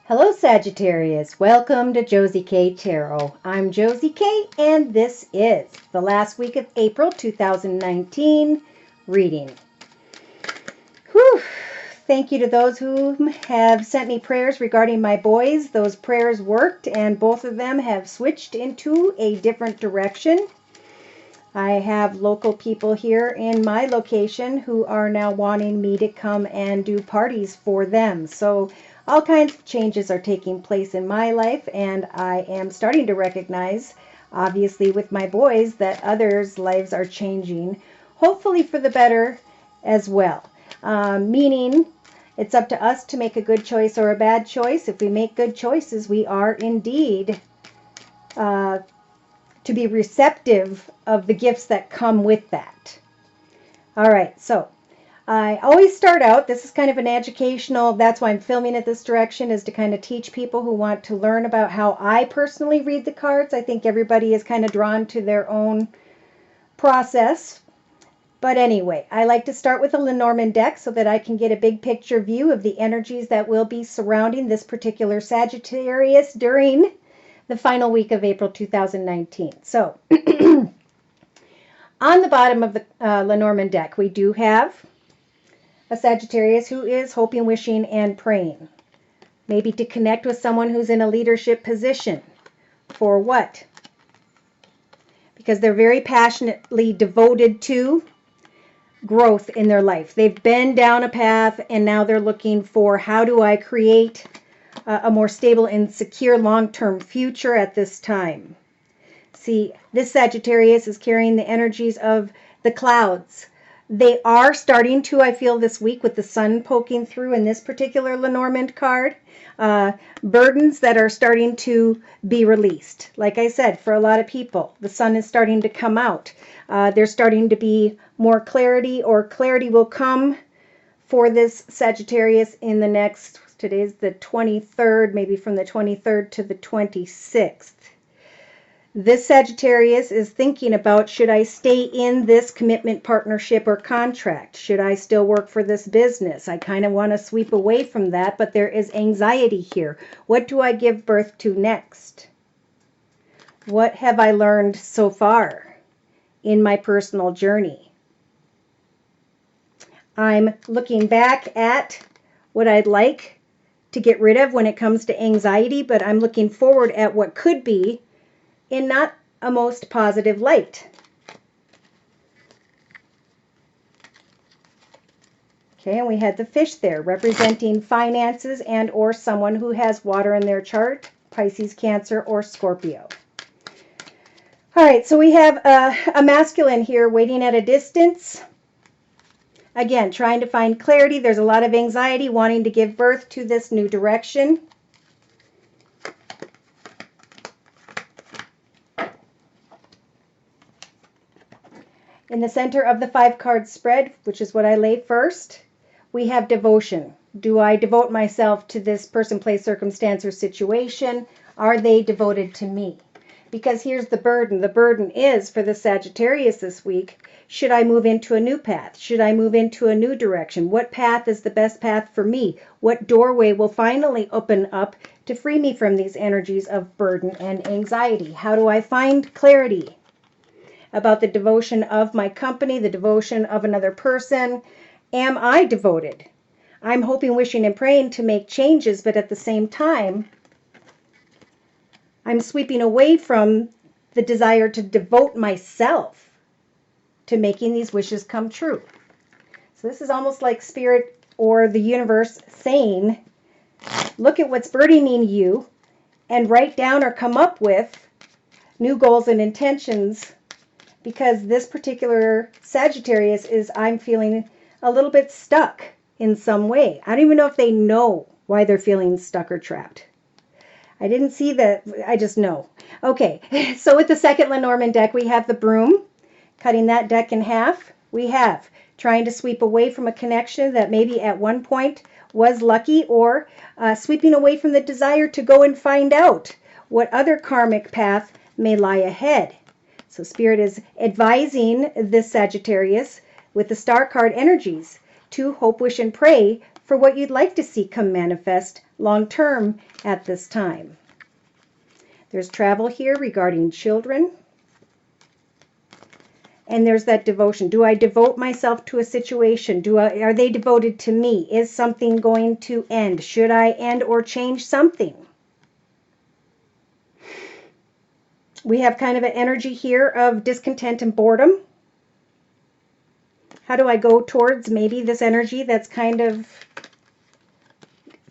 Hello Sagittarius, welcome to Josie K Tarot. I'm Josie K and this is the last week of April 2019 reading. Whew. Thank you to those who have sent me prayers regarding my boys. Those prayers worked and both of them have switched into a different direction. I have local people here in my location who are now wanting me to come and do parties for them. So all kinds of changes are taking place in my life, and I am starting to recognize, obviously with my boys, that others' lives are changing, hopefully for the better as well. Meaning it's up to us to make a good choice or a bad choice. If we make good choices, we are indeed to be receptive of the gifts that come with that. All right, so I always start out, this is kind of an educational, that's why I'm filming it this direction, is to kind of teach people who want to learn about how I personally read the cards. I think everybody is kind of drawn to their own process. But anyway, I like to start with a Lenormand deck so that I can get a big picture view of the energies that will be surrounding this particular Sagittarius during the final week of April 2019. So, on the bottom of the Lenormand deck, we do have a Sagittarius who is hoping, wishing, and praying. Maybe to connect with someone who's in a leadership position. For what? Because they're very passionately devoted to growth in their life. They've been down a path and now they're looking for, how do I create a more stable and secure long-term future at this time? See, this Sagittarius is carrying the energies of the clouds. They are starting to, I feel this week with the sun poking through in this particular Lenormand card, burdens that are starting to be released. Like I said, for a lot of people, the sun is starting to come out. There's starting to be more clarity, or clarity will come for this Sagittarius in the next, today's the 23rd, maybe from the 23rd to the 26th. This Sagittarius is thinking about, should I stay in this commitment, partnership, or contract? Should I still work for this business? I kind of want to sweep away from that, but there is anxiety here. What do I give birth to next? What have I learned so far in my personal journey? I'm looking back at what I'd like to get rid of when it comes to anxiety, but I'm looking forward at what could be in not a most positive light. Okay, and we had the fish there representing finances and or someone who has water in their chart, Pisces, Cancer, or Scorpio. All right, so we have a masculine here waiting at a distance. Again, trying to find clarity. There's a lot of anxiety, wanting to give birth to this new direction. In the center of the 5-card spread, which is what I lay first, we have devotion. Do I devote myself to this person, place, circumstance, or situation? Are they devoted to me? Because here's the burden. The burden is, for the Sagittarius this week, should I move into a new path? Should I move into a new direction? What path is the best path for me? What doorway will finally open up to free me from these energies of burden and anxiety? How do I find clarity about the devotion of my company, the devotion of another person? Am I devoted? I'm hoping, wishing, and praying to make changes, but at the same time, I'm sweeping away from the desire to devote myself to making these wishes come true. So this is almost like Spirit or the universe saying, look at what's burdening you and write down or come up with new goals and intentions, because this particular Sagittarius is, I'm feeling a little bit stuck in some way. I don't even know if they know why they're feeling stuck or trapped. I didn't see that. I just know. Okay, so with the second Lenormand deck, we have the broom, cutting that deck in half. We have trying to sweep away from a connection that maybe at one point was lucky, or sweeping away from the desire to go and find out what other karmic path may lie ahead. So Spirit is advising this Sagittarius with the star card energies to hope, wish, and pray for what you'd like to see come manifest long term at this time. There's travel here regarding children. And there's that devotion. Do I devote myself to a situation? Are they devoted to me? Is something going to end? Should I end or change something? We have kind of an energy here of discontent and boredom. How do I go towards maybe this energy that's kind of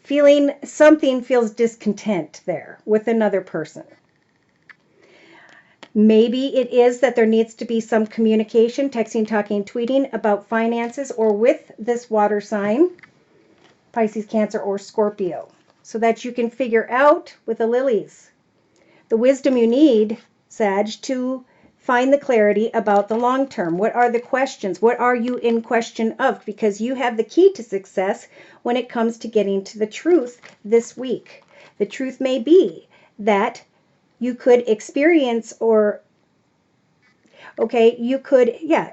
feeling something feels discontent there with another person? Maybe it is that there needs to be some communication, texting, talking, tweeting about finances or with this water sign, Pisces, Cancer, or Scorpio, so that you can figure out with the lilies the wisdom you need, Sag, to find the clarity about the long term. What are the questions? What are you in question of? Because you have the key to success when it comes to getting to the truth this week. The truth may be that you could experience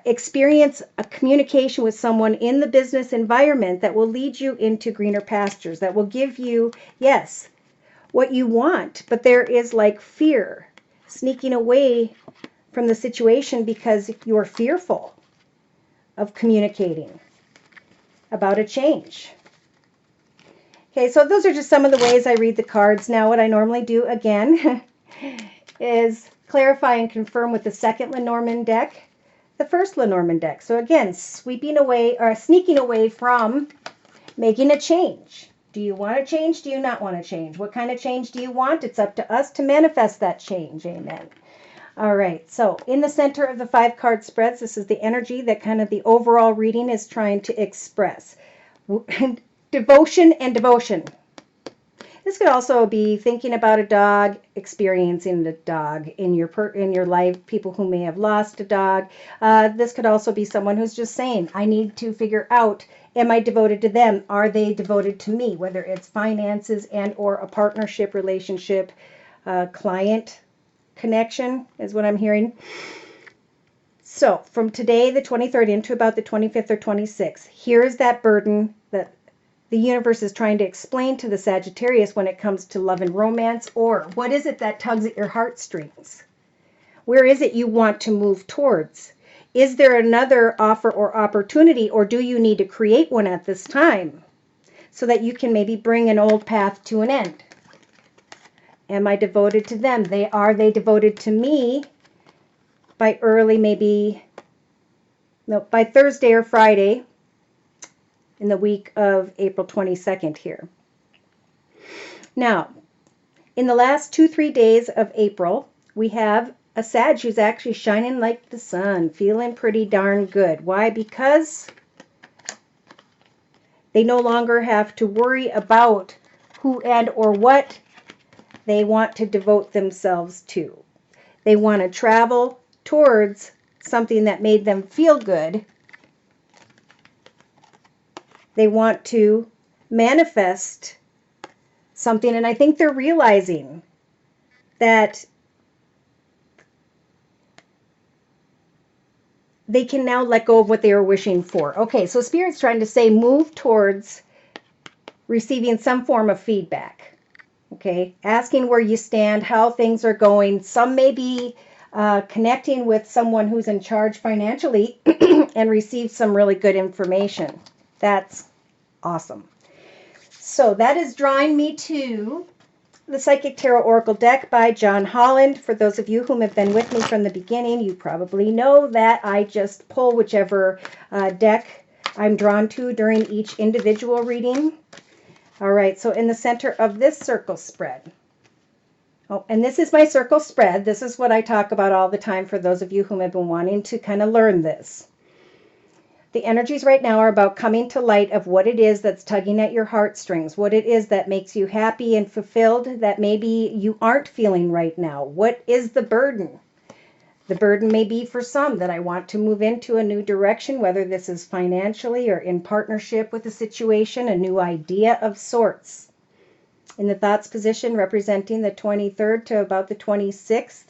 experience a communication with someone in the business environment that will lead you into greener pastures, that will give you, yes, what you want. But there is like fear sneaking away from the situation because you're fearful of communicating about a change. Okay, so those are just some of the ways I read the cards. Now, what I normally do again is clarify and confirm with the second Lenormand deck, the first Lenormand deck. So again, sweeping away or sneaking away from making a change. Do you want to change? Do you not want to change? What kind of change do you want? It's up to us to manifest that change. Amen. All right. So in the center of the 5-card spreads, this is the energy that kind of the overall reading is trying to express. Devotion and devotion. This could also be thinking about a dog, experiencing the dog in your life, people who may have lost a dog. This could also be someone who's just saying, I need to figure out, am I devoted to them? Are they devoted to me? Whether it's finances and or a partnership, relationship, client connection is what I'm hearing. So from today, the 23rd, into about the 25th or 26th, here is that burden that the universe is trying to explain to the Sagittarius when it comes to love and romance, or what is it that tugs at your heartstrings? Where is it you want to move towards? Is there another offer or opportunity, or do you need to create one at this time so that you can maybe bring an old path to an end? Am I devoted to them? Are they devoted to me by by Thursday or Friday in the week of April 22nd here. Now, in the last 2-3 days of April, we have a Sag who's actually shining like the sun, feeling pretty darn good. Why? Because they no longer have to worry about who and or what they want to devote themselves to. They want to travel towards something that made them feel good. They want to manifest something, and I think they're realizing that they can now let go of what they were wishing for. Okay, so Spirit's trying to say move towards receiving some form of feedback. Okay, asking where you stand, how things are going. Some may be connecting with someone who's in charge financially and receive some really good information. That's awesome. So that is drawing me to the Psychic Tarot Oracle deck by John Holland. For those of you whom have been with me from the beginning, you probably know that I just pull whichever deck I'm drawn to during each individual reading. All right, so in the center of this circle spread. Oh, and this is my circle spread. This is what I talk about all the time for those of you whom have been wanting to kind of learn this. The energies right now are about coming to light of what it is that's tugging at your heartstrings, what it is that makes you happy and fulfilled that maybe you aren't feeling right now. What is the burden? The burden may be for some that I want to move into a new direction, whether this is financially or in partnership with a situation, a new idea of sorts. In the thoughts position representing the 23rd to about the 26th,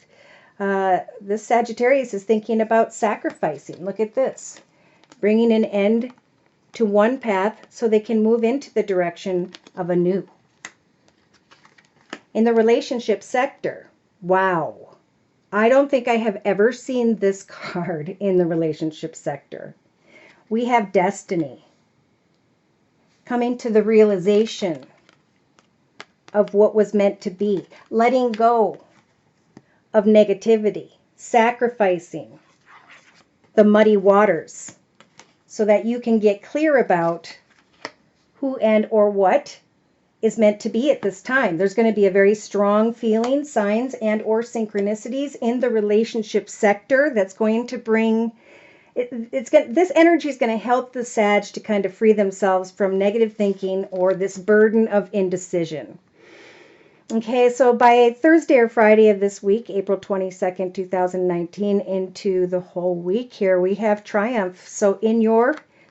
this Sagittarius is thinking about sacrificing. Look at this. Bringing an end to one path so they can move into the direction of a new. In the relationship sector, wow. I don't think I have ever seen this card in the relationship sector. We have destiny. Coming to the realization of what was meant to be. Letting go of negativity. Sacrificing the muddy waters so that you can get clear about who and or what is meant to be at this time. There's going to be a very strong feeling, signs and or synchronicities in the relationship sector that's going to bring this energy is going to help the Sag to kind of free themselves from negative thinking or this burden of indecision. Okay, so by Thursday or Friday of this week, April 22nd, 2019, into the whole week here, we have triumph. So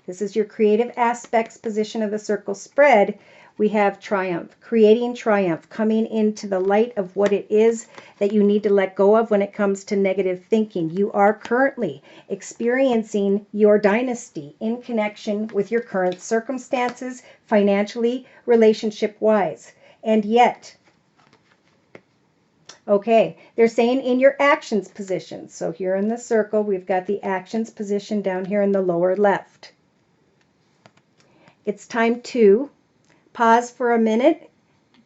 this is your creative aspects position of the circle spread. We have triumph, creating triumph, coming into the light of what it is that you need to let go of when it comes to negative thinking. You are currently experiencing your dynasty in connection with your current circumstances, financially, relationship-wise. And yet, okay, they're saying in your actions position. So here in the circle, we've got the actions position down here in the lower left. It's time to pause for a minute.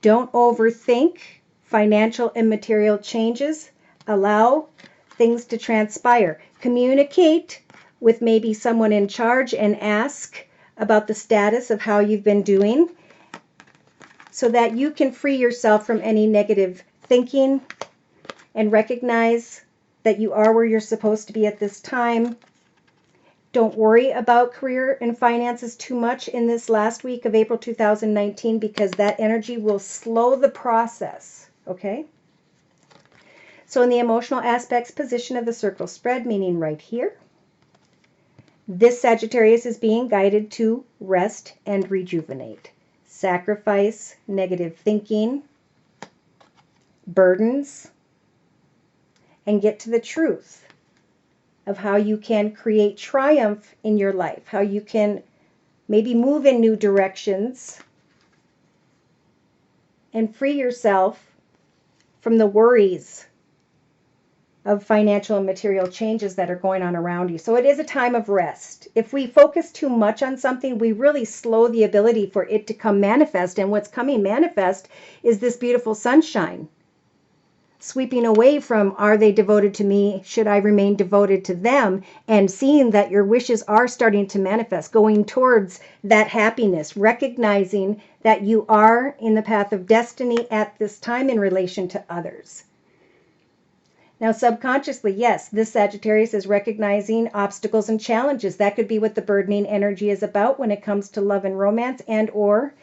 Don't overthink financial and material changes. Allow things to transpire. Communicate with maybe someone in charge and ask about the status of how you've been doing so that you can free yourself from any negative thinking and recognize that you are where you're supposed to be at this time. Don't worry about career and finances too much in this last week of April 2019 because that energy will slow the process, okay? So in the emotional aspects position of the circle spread, meaning right here, this Sagittarius is being guided to rest and rejuvenate. Sacrifice negative thinking, burdens, and get to the truth of how you can create triumph in your life, how you can maybe move in new directions and free yourself from the worries of financial and material changes that are going on around you. So it is a time of rest. If we focus too much on something, we really slow the ability for it to come manifest. And what's coming manifest is this beautiful sunshine. Sweeping away from, are they devoted to me? Should I remain devoted to them? And seeing that your wishes are starting to manifest, going towards that happiness, recognizing that you are in the path of destiny at this time in relation to others. Now, subconsciously, yes, this Sagittarius is recognizing obstacles and challenges. That could be what the burdening energy is about when it comes to love and romance and or,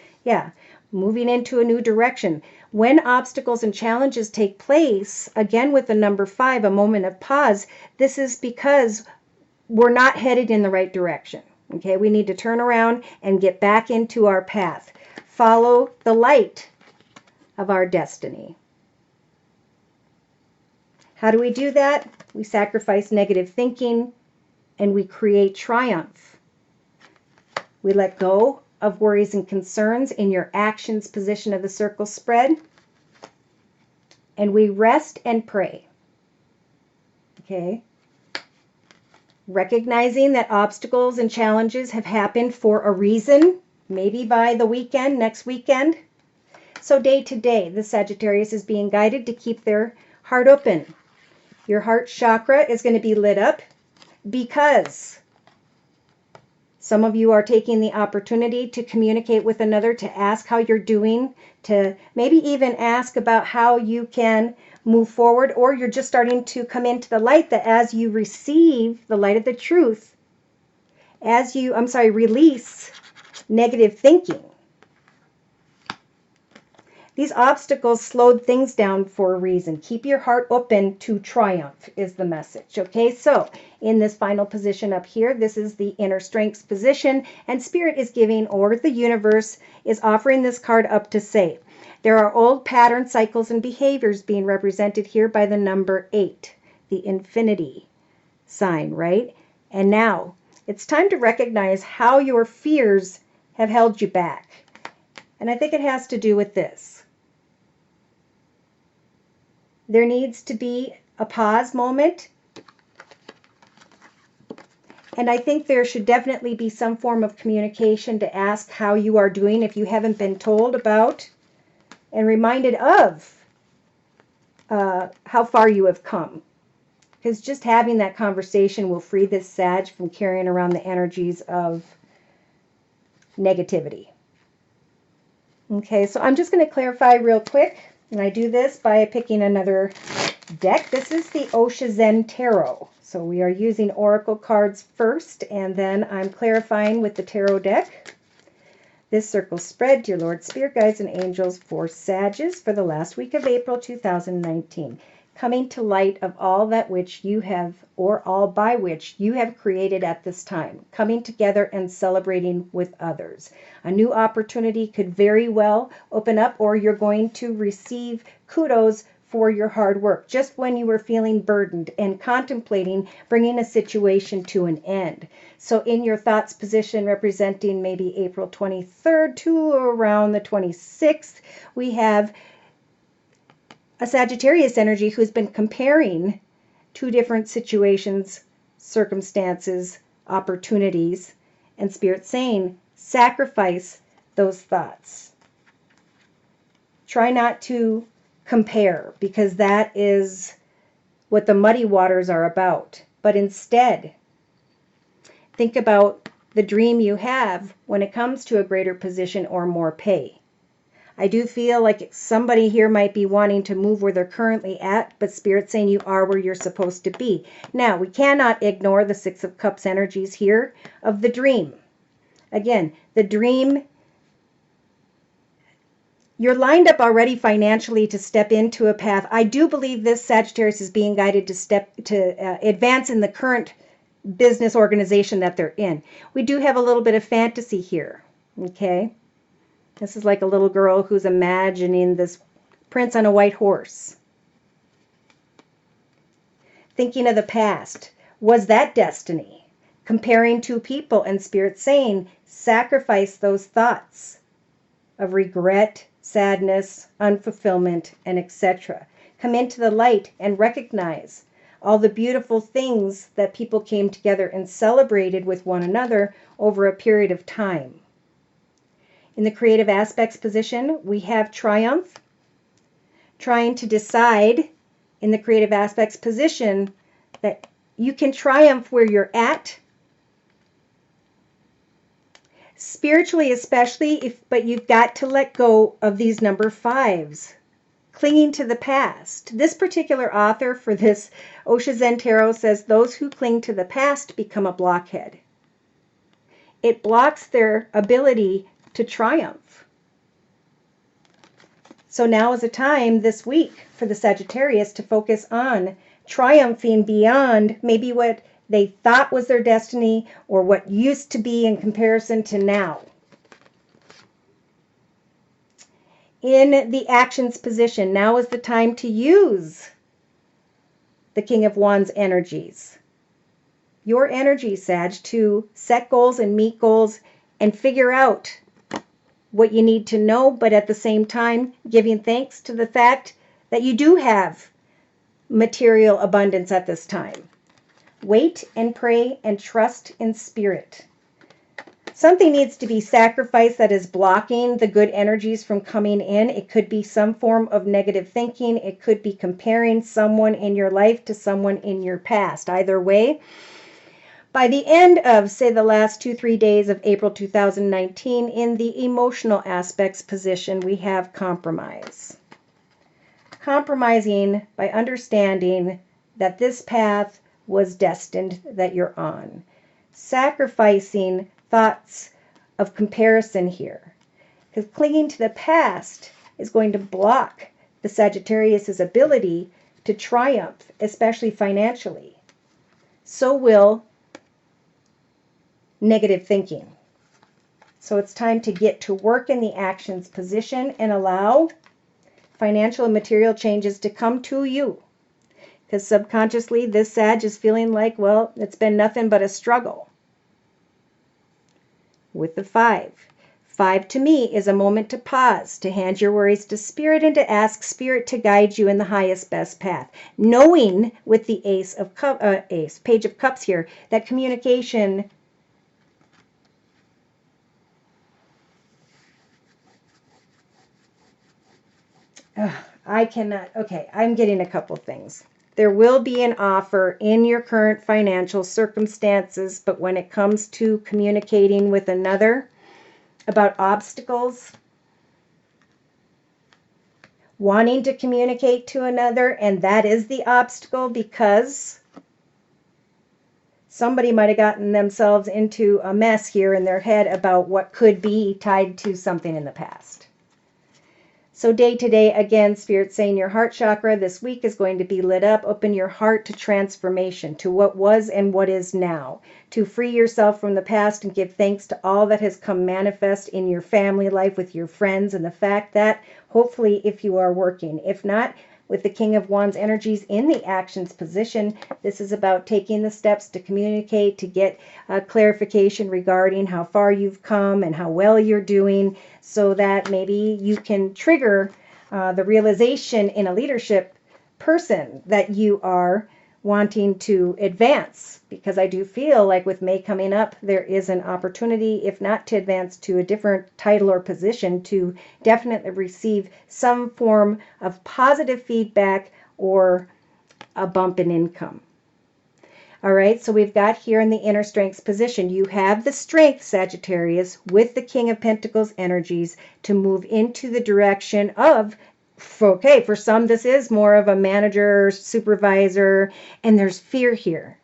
moving into a new direction. When obstacles and challenges take place, again with the number 5, a moment of pause, this is because we're not headed in the right direction. Okay, we need to turn around and get back into our path. Follow the light of our destiny. How do we do that? We sacrifice negative thinking and we create triumph. We let go of worries and concerns in your actions position of the circle spread. And we rest and pray. Okay? Recognizing that obstacles and challenges have happened for a reason, maybe by the weekend, next weekend. So day to day, the Sagittarius is being guided to keep their heart open. Your heart chakra is going to be lit up because some of you are taking the opportunity to communicate with another, to ask how you're doing, to maybe even ask about how you can move forward, or you're just starting to come into the light that as you receive the light of the truth, as you, release negative thinking. These obstacles slowed things down for a reason. Keep your heart open to triumph is the message. Okay, so in this final position up here, this is the inner strengths position, and Spirit is giving, or the universe is offering this card up to say, there are old pattern cycles and behaviors being represented here by the number 8, the infinity sign, right? And now it's time to recognize how your fears have held you back. And I think it has to do with this. There needs to be a pause moment. And I think there should definitely be some form of communication to ask how you are doing if you haven't been told about and reminded of how far you have come. Because just having that conversation will free this Sag from carrying around the energies of negativity. Okay, so I'm just going to clarify real quick. And I do this by picking another deck. This is the Zen Tarot. So we are using oracle cards first, and then I'm clarifying with the tarot deck. This circle spread, dear Lord, Spirit Guides, and Angels for Sages for the last week of April 2019. Coming to light of all that which you have, or all by which you have created at this time. Coming together and celebrating with others. A new opportunity could very well open up, or you're going to receive kudos for your hard work, just when you were feeling burdened and contemplating bringing a situation to an end. So in your thoughts position representing maybe April 23rd to around the 26th, we have a Sagittarius energy who's been comparing two different situations, circumstances, opportunities, and Spirit saying, sacrifice those thoughts. Try not to compare, because that is what the muddy waters are about. But instead, think about the dream you have when it comes to a greater position or more pay. I do feel like somebody here might be wanting to move where they're currently at, but Spirit's saying you are where you're supposed to be. Now, we cannot ignore the Six of Cups energies here of the dream. Again, the dream, you're lined up already financially to step into a path. I do believe this Sagittarius is being guided to advance in the current business organization that they're in. We do have a little bit of fantasy here, okay? This is like a little girl who's imagining this prince on a white horse. Thinking of the past. Was that destiny? Comparing two people, and Spirit saying, sacrifice those thoughts of regret, sadness, unfulfillment, and etc. Come into the light and recognize all the beautiful things that people came together and celebrated with one another over a period of time. In the creative aspects position, we have triumph, trying to decide in the creative aspects position that you can triumph where you're at, spiritually especially, but you've got to let go of these number fives, clinging to the past. This particular author for this Zen Tarot says those who cling to the past become a blockhead. It blocks their ability to triumph. So now is a time this week for the Sagittarius to focus on triumphing beyond maybe what they thought was their destiny or what used to be in comparison to now. In the actions position, now is the time to use the King of Wands energies. Your energy, Sag, to set goals and meet goals and figure out what you need to know, but at the same time, giving thanks to the fact that you do have material abundance at this time. Wait and pray and trust in Spirit. Something needs to be sacrificed that is blocking the good energies from coming in. It could be some form of negative thinking. It could be comparing someone in your life to someone in your past. Either way, by the end of, say, the last 2-3 days of April 2019, in the emotional aspects position, we have compromise. Compromising by understanding that this path was destined that you're on. Sacrificing thoughts of comparison here. Because clinging to the past is going to block the Sagittarius's ability to triumph, especially financially. So will negative thinking. So it's time to get to work in the actions position and allow financial and material changes to come to you. Because subconsciously, this Sag is feeling like, well, it's been nothing but a struggle. With the 5. 5 to me is a moment to pause, to hand your worries to Spirit and to ask Spirit to guide you in the highest, best path. Knowing with the Page of Cups here, that communication I cannot. Okay, I'm getting a couple things. There will be an offer in your current financial circumstances, but when it comes to communicating with another about obstacles, wanting to communicate to another, and that is the obstacle because somebody might have gotten themselves into a mess here in their head about what could be tied to something in the past. So day to day, again, Spirit saying your heart chakra this week is going to be lit up. Open your heart to transformation, to what was and what is now, to free yourself from the past and give thanks to all that has come manifest in your family life with your friends, and the fact that hopefully if you are working, if not, with the King of Wands energies in the actions position, this is about taking the steps to communicate, to get clarification regarding how far you've come and how well you're doing, so that maybe you can trigger the realization in a leadership person that you are wanting to advance. Because I do feel like with May coming up, there is an opportunity, if not to advance to a different title or position, to definitely receive some form of positive feedback or a bump in income. All right, so we've got here in the inner strengths position, you have the strength, Sagittarius, with the King of Pentacles energies to move into the direction of, okay, for some this is more of a manager, supervisor, and there's fear here.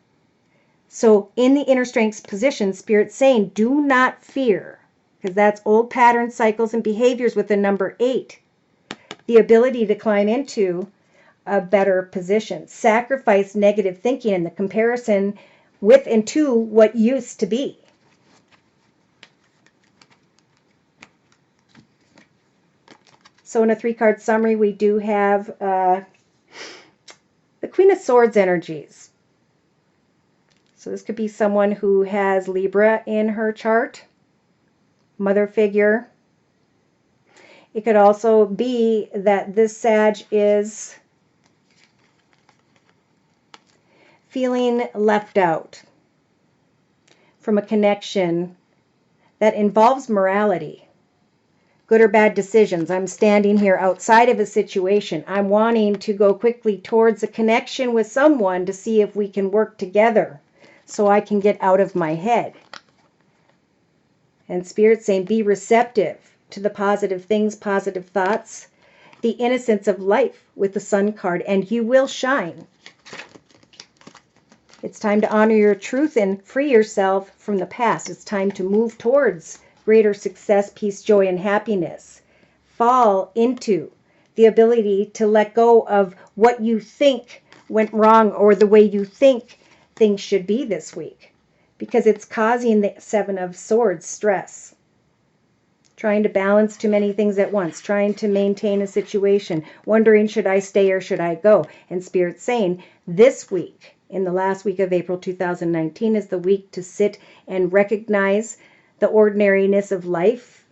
So in the inner strengths position, Spirit's saying, do not fear, because that's old patterns, cycles, and behaviors with the number 8. The ability to climb into a better position. Sacrifice negative thinking and the comparison with and to what used to be. So in a 3-card summary, we do have the Queen of Swords energies. So this could be someone who has Libra in her chart, mother figure. It could also be that this Sag is feeling left out from a connection that involves morality, good or bad decisions. I'm standing here outside of a situation. I'm wanting to go quickly towards a connection with someone to see if we can work together, so I can get out of my head. And Spirit's saying, be receptive to the positive things, positive thoughts, the innocence of life with the Sun card, and you will shine. It's time to honor your truth and free yourself from the past. It's time to move towards greater success, peace, joy, and happiness. Fall into the ability to let go of what you think went wrong or the way you think things should be this week, because it's causing the 7 of Swords stress. Trying to balance too many things at once, trying to maintain a situation, wondering should I stay or should I go? And Spirit's saying this week, in the last week of April 2019, is the week to sit and recognize the ordinariness of life,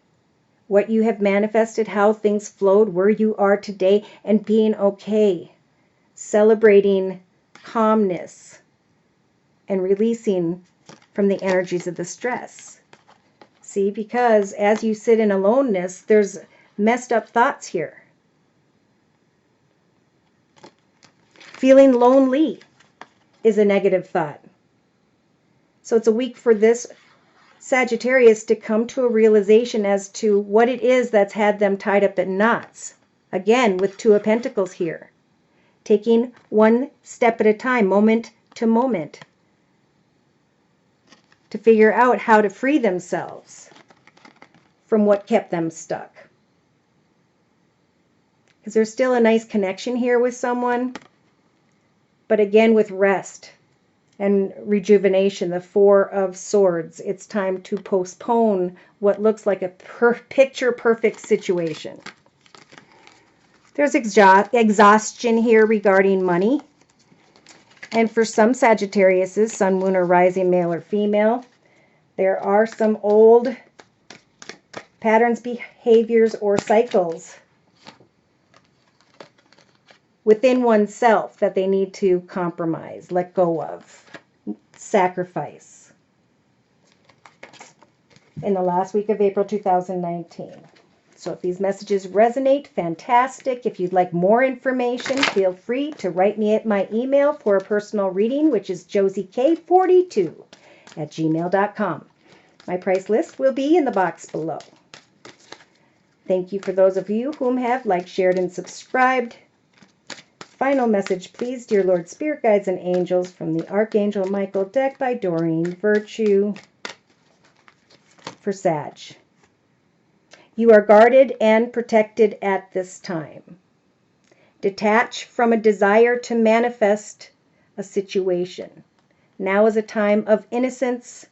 what you have manifested, how things flowed, where you are today, and being okay, celebrating calmness, and releasing from the energies of the stress. See, because as you sit in aloneness, there's messed up thoughts here. Feeling lonely is a negative thought. So it's a week for this Sagittarius to come to a realization as to what it is that's had them tied up in knots. Again, with 2 of Pentacles here. Taking one step at a time, moment to moment, to figure out how to free themselves from what kept them stuck. Because there's still a nice connection here with someone, but again with rest and rejuvenation, the 4 of Swords. It's time to postpone what looks like a picture-perfect situation. There's exhaustion here regarding money. And for some Sagittariuses, Sun, Moon, or Rising, male or female, there are some old patterns, behaviors, or cycles within oneself that they need to compromise, let go of, sacrifice in the last week of April 2019. So if these messages resonate, fantastic. If you'd like more information, feel free to write me at my email for a personal reading, which is josiek42@gmail.com. My price list will be in the box below. Thank you for those of you whom have liked, shared, and subscribed. Final message, please, dear Lord, Spirit Guides, and Angels, from the Archangel Michael deck by Doreen Virtue for Sag. You are guarded and protected at this time. Detach from a desire to manifest a situation. Now is a time of innocence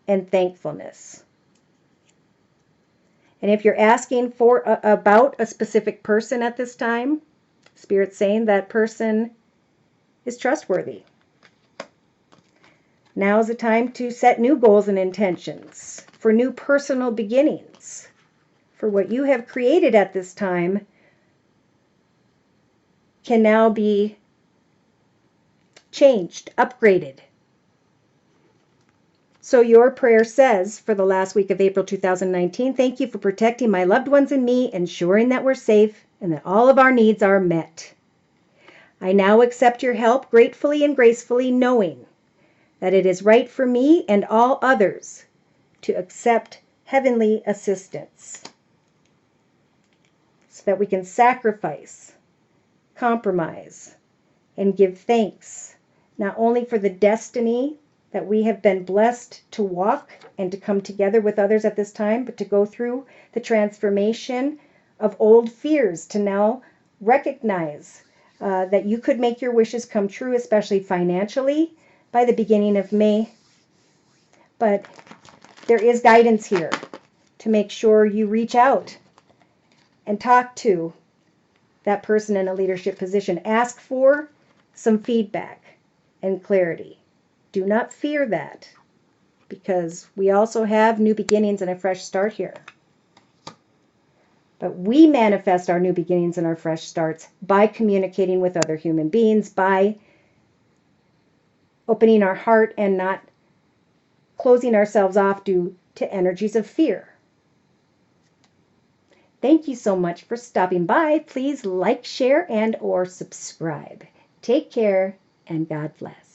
and thankfulness. And if you're asking for about a specific person at this time, Spirit's saying that person is trustworthy. Now is the time to set new goals and intentions for new personal beginnings. For what you have created at this time can now be changed, upgraded. So your prayer says, for the last week of April 2019, thank you for protecting my loved ones and me, ensuring that we're safe and that all of our needs are met. I now accept your help gratefully and gracefully, knowing that it is right for me and all others to accept heavenly assistance, so that we can sacrifice, compromise, and give thanks, not only for the destiny that we have been blessed to walk and to come together with others at this time, but to go through the transformation of old fears to now recognize that you could make your wishes come true, especially financially, by the beginning of May. But there is guidance here to make sure you reach out and talk to that person in a leadership position. Ask for some feedback and clarity. Do not fear that, because we also have new beginnings and a fresh start here. But we manifest our new beginnings and our fresh starts by communicating with other human beings, by opening our heart and not closing ourselves off due to energies of fear. Thank you so much for stopping by. Please like, share, and/or subscribe. Take care, and God bless.